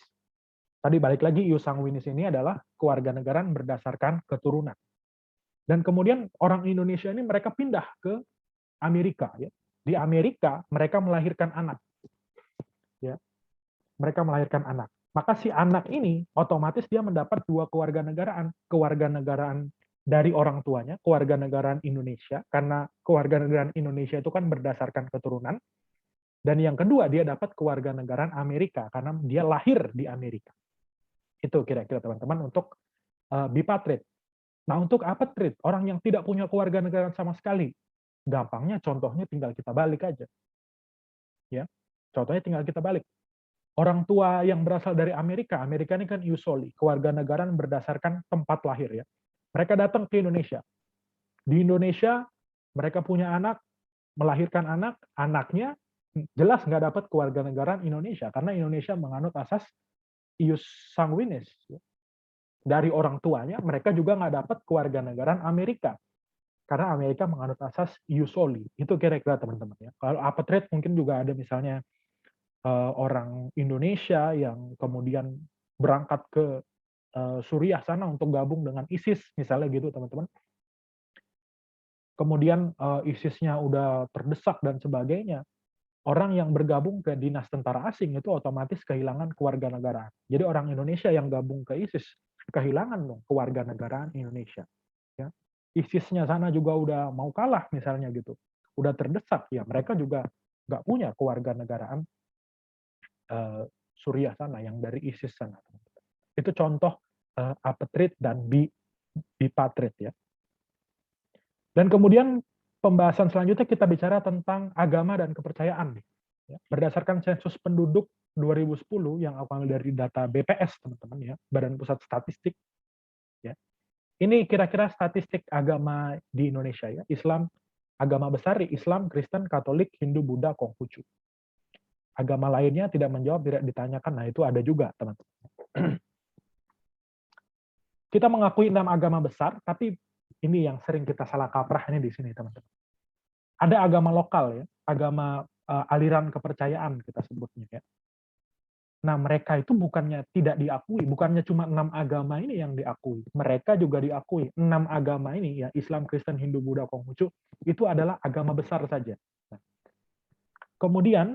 Tadi balik lagi, ius sanguinis ini adalah kewarganegaraan berdasarkan keturunan. Dan kemudian orang Indonesia ini mereka pindah ke Amerika ya. Di Amerika mereka melahirkan anak. Ya. Mereka melahirkan anak. Maka si anak ini otomatis dia mendapat dua kewarganegaraan. Kewarganegaraan dari orang tuanya, kewarganegaraan Indonesia, karena kewarganegaraan Indonesia itu kan berdasarkan keturunan. Dan yang kedua, dia dapat kewarganegaraan Amerika, karena dia lahir di Amerika. Itu kira-kira teman-teman untuk bipatriot. Nah, untuk apatriot, orang yang tidak punya kewarganegaraan sama sekali, gampangnya contohnya tinggal kita balik aja. Ya, contohnya tinggal kita balik. Orang tua yang berasal dari Amerika, Amerika ini kan ius soli, kewarganegaraan berdasarkan tempat lahir ya. Mereka datang ke Indonesia. Di Indonesia, mereka punya anak, melahirkan anak, anaknya jelas nggak dapat kewarganegaraan Indonesia, karena Indonesia menganut asas ius sanguinis. Dari orang tuanya, mereka juga nggak dapat kewarganegaraan Amerika, karena Amerika menganut asas ius soli. Itu kira-kira teman-teman ya. Kalau apatriot mungkin juga ada misalnya orang Indonesia yang kemudian berangkat ke Suriah sana untuk gabung dengan ISIS, misalnya gitu teman-teman. Kemudian ISIS-nya udah terdesak dan sebagainya. Orang yang bergabung ke dinas tentara asing itu otomatis kehilangan kewarganegaraan. Jadi orang Indonesia yang gabung ke ISIS kehilangan dong kewarganegaraan Indonesia. Ya. ISIS-nya sana juga udah mau kalah misalnya gitu, udah terdesak ya, mereka juga nggak punya kewarganegaraan Suriah sana, yang dari ISIS sana. Itu contoh apatriot dan bipatriot ya. Dan kemudian pembahasan selanjutnya kita bicara tentang agama dan kepercayaan nih. Ya, berdasarkan sensus penduduk 2010 yang aku ambil dari data BPS teman-teman ya, Badan Pusat Statistik ya. Ini kira-kira statistik agama di Indonesia ya. Islam, agama besar Islam, Kristen, Katolik, Hindu, Buddha, Konghucu. Agama lainnya tidak menjawab, tidak ditanyakan. Nah, itu ada juga, teman-teman. Kita mengakui 6 agama besar, tapi ini yang sering kita salah kaprah ini di sini, teman-teman. Ada agama lokal ya, agama aliran kepercayaan kita sebutnya ya. Nah, mereka itu bukannya tidak diakui, bukannya cuma 6 agama ini yang diakui. Mereka juga diakui. 6 agama ini ya, Islam, Kristen, Hindu, Buddha, Konghucu, itu adalah agama besar saja. Nah, kemudian,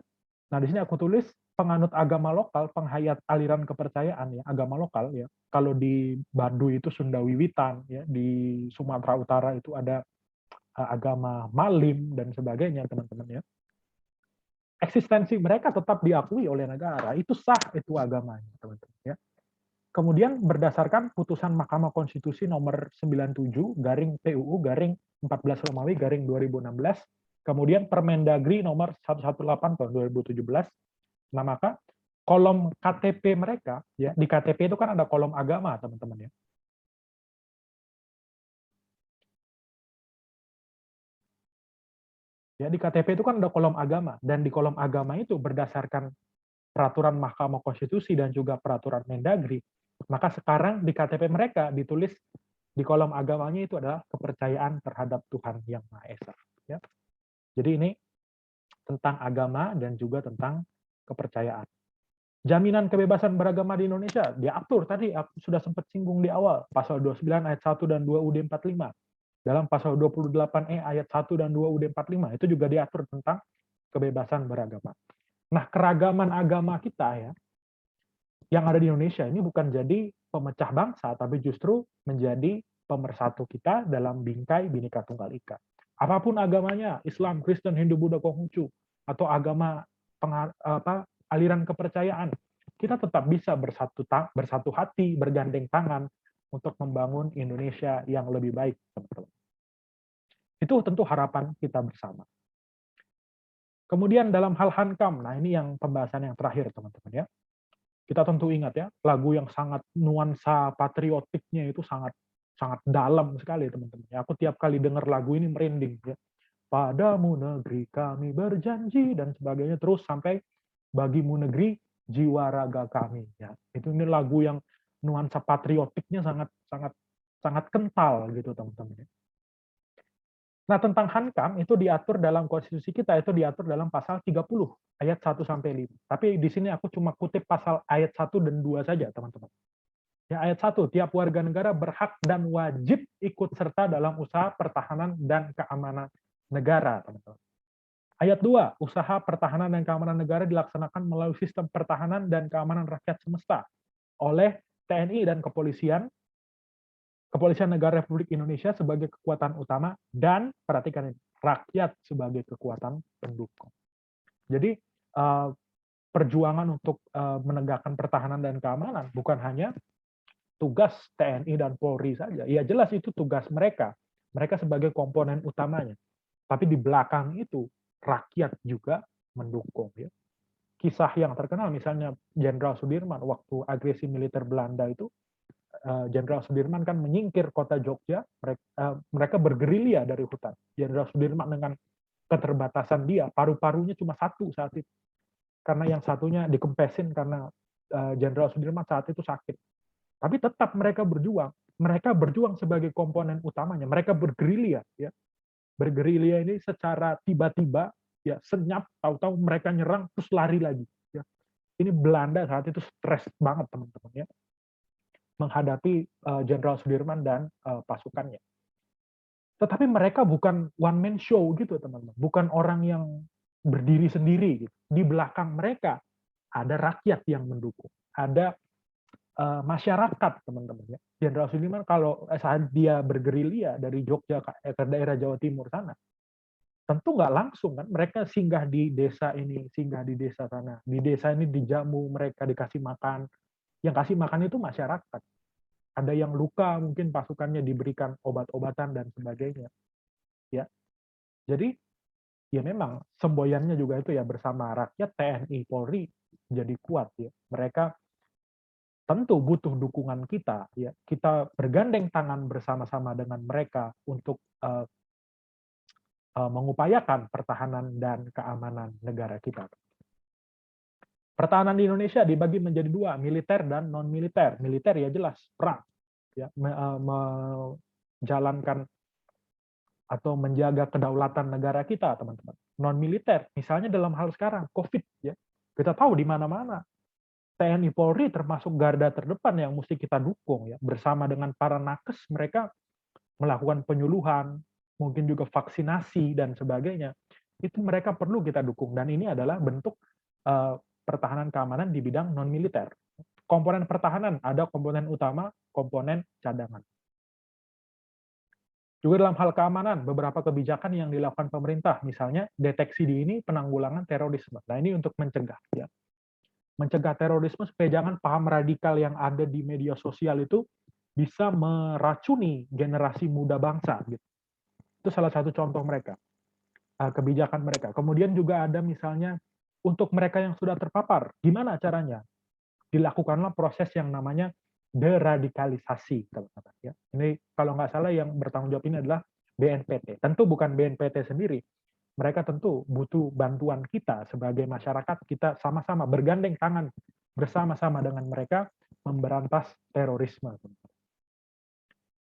nah di sini aku tulis penganut agama lokal, penghayat aliran kepercayaan ya, agama lokal ya. Kalau di Baduy itu Sunda Wiwitan ya, di Sumatera Utara itu ada agama Malim dan sebagainya, teman-teman ya. Eksistensi mereka tetap diakui oleh negara, itu sah, itu agamanya, teman-teman ya. Kemudian berdasarkan putusan Mahkamah Konstitusi nomor 97 garing PUU garing 14 Romawi garing 2016, kemudian Permendagri nomor 118 tahun 2017, nah maka kolom KTP mereka ya, di KTP itu kan ada kolom agama, teman-teman ya. Ya, di KTP itu kan ada kolom agama, dan di kolom agama itu berdasarkan peraturan Mahkamah Konstitusi dan juga peraturan Mendagri, maka sekarang di KTP mereka ditulis di kolom agamanya itu adalah kepercayaan terhadap Tuhan Yang Maha Esa. Ya. Jadi ini tentang agama dan juga tentang kepercayaan. Jaminan kebebasan beragama di Indonesia diatur tadi, aku sudah sempat singgung di awal, pasal 29 ayat 1 dan 2 UUD 45. Dalam pasal 28E ayat 1 dan 2 UUD 45 itu juga diatur tentang kebebasan beragama. Nah, keragaman agama kita ya yang ada di Indonesia ini bukan jadi pemecah bangsa, tapi justru menjadi pemersatu kita dalam bingkai Bhinneka Tunggal Ika. Apapun agamanya, Islam, Kristen, Hindu, Buddha, Konghucu, atau agama aliran kepercayaan, kita tetap bisa bersatu hati, bergandeng tangan untuk membangun Indonesia yang lebih baik, teman-teman. Itu tentu harapan kita bersama. Kemudian dalam hal hankam, nah ini yang pembahasan yang terakhir, teman-teman ya. Kita tentu ingat ya, lagu yang sangat nuansa patriotiknya itu sangat sangat dalam sekali, teman-teman. Ya, aku tiap kali dengar lagu ini merinding ya. Padamu negeri kami berjanji dan sebagainya, terus sampai bagimu negeri jiwa raga kami ya. Itu ini lagu yang nuansa patriotiknya sangat sangat sangat kental gitu, teman-teman. Nah, tentang hankam itu diatur dalam konstitusi kita, itu diatur dalam pasal 30 ayat 1 sampai 5. Tapi di sini aku cuma kutip pasal ayat 1 dan 2 saja, teman-teman. Ya, ayat 1, tiap warga negara berhak dan wajib ikut serta dalam usaha pertahanan dan keamanan negara, teman-teman. Ayat 2, usaha pertahanan dan keamanan negara dilaksanakan melalui sistem pertahanan dan keamanan rakyat semesta oleh TNI dan Kepolisian Negara Republik Indonesia sebagai kekuatan utama dan, perhatikan ini, rakyat sebagai kekuatan pendukung. Jadi perjuangan untuk menegakkan pertahanan dan keamanan bukan hanya tugas TNI dan Polri saja. Ya jelas itu tugas mereka. Mereka sebagai komponen utamanya. Tapi di belakang itu rakyat juga mendukung. Ya. Kisah yang terkenal misalnya Jenderal Sudirman waktu agresi militer Belanda itu, Jenderal Sudirman kan menyingkir kota Jogja, mereka bergerilya dari hutan. Jenderal Sudirman dengan keterbatasan dia, paru-parunya cuma satu saat itu. Karena yang satunya dikempesin karena Jenderal Sudirman saat itu sakit. Tapi tetap mereka berjuang. Mereka berjuang sebagai komponen utamanya. Mereka bergerilya. Ya. Bergerilya ini secara tiba-tiba, ya senyap, tahu-tahu mereka nyerang, terus lari lagi. Ya. Ini Belanda saat itu stres banget, teman-teman. Ya. Menghadapi Jenderal Sudirman dan pasukannya. Tetapi mereka bukan one man show gitu, teman-teman. Bukan orang yang berdiri sendiri gitu. Di belakang mereka ada rakyat yang mendukung. Ada masyarakat, teman-teman ya. Jenderal Sudirman kalau saat dia bergerilya dari Jogja ke daerah Jawa Timur sana, tentu nggak langsung kan, mereka singgah di desa ini, singgah di desa sana. Di desa ini dijamu, mereka dikasih makan. Yang kasih makan itu masyarakat. Ada yang luka, mungkin pasukannya diberikan obat-obatan dan sebagainya. Ya, jadi ya memang semboyannya juga itu ya, bersama rakyat, TNI, Polri jadi kuat ya. Mereka tentu butuh dukungan kita ya. Kita bergandeng tangan bersama-sama dengan mereka untuk mengupayakan pertahanan dan keamanan negara kita. Pertahanan di Indonesia dibagi menjadi dua, militer dan non militer. Militer ya jelas perang ya, menjalankan atau menjaga kedaulatan negara kita, teman-teman. Non militer misalnya dalam hal sekarang COVID ya. Kita tahu di mana-mana TNI Polri termasuk garda terdepan yang mesti kita dukung ya. Bersama dengan para nakes mereka melakukan penyuluhan, mungkin juga vaksinasi dan sebagainya. Itu mereka perlu kita dukung dan ini adalah bentuk pertahanan keamanan di bidang non militer. Komponen pertahanan ada komponen utama, komponen cadangan. Juga dalam hal keamanan, beberapa kebijakan yang dilakukan pemerintah, misalnya deteksi dini penanggulangan terorisme. Nah ini untuk mencegah ya. Mencegah terorisme supaya jangan paham radikal yang ada di media sosial itu bisa meracuni generasi muda bangsa. Gitu. Itu salah satu contoh mereka, kebijakan mereka. Kemudian juga ada misalnya untuk mereka yang sudah terpapar, gimana caranya? Dilakukanlah proses yang namanya deradikalisasi. Ya. Ini kalau nggak salah yang bertanggung jawab ini adalah BNPT. Tentu bukan BNPT sendiri. Mereka tentu butuh bantuan kita sebagai masyarakat, kita sama-sama bergandeng tangan bersama-sama dengan mereka memberantas terorisme.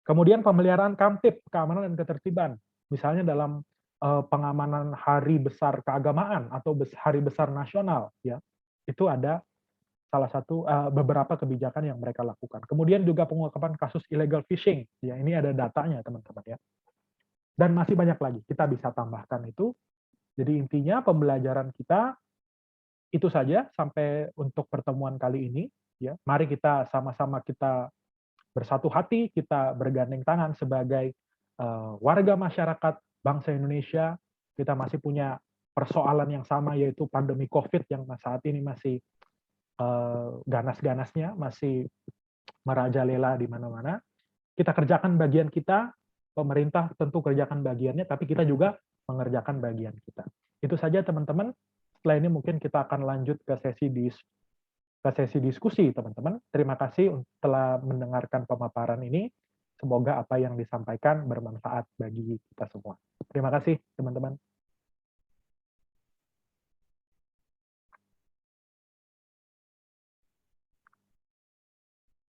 Kemudian pemeliharaan Kamtib, keamanan dan ketertiban. Misalnya dalam pengamanan hari besar keagamaan atau hari besar nasional, ya itu ada salah satu beberapa kebijakan yang mereka lakukan. Kemudian juga pengungkapan kasus illegal fishing, ya ini ada datanya teman-teman ya. Dan masih banyak lagi, kita bisa tambahkan itu. Jadi intinya pembelajaran kita itu saja sampai untuk pertemuan kali ini. Ya, mari kita sama-sama kita bersatu hati, kita bergandeng tangan sebagai warga masyarakat bangsa Indonesia, kita masih punya persoalan yang sama, yaitu pandemi COVID yang saat ini masih ganas-ganasnya, masih merajalela di mana-mana. Kita kerjakan bagian kita, pemerintah tentu kerjakan bagiannya, tapi kita juga mengerjakan bagian kita. Itu saja teman-teman. Setelah ini mungkin kita akan lanjut ke sesi diskusi, teman-teman. Terima kasih telah mendengarkan pemaparan ini. Semoga apa yang disampaikan bermanfaat bagi kita semua. Terima kasih, teman-teman.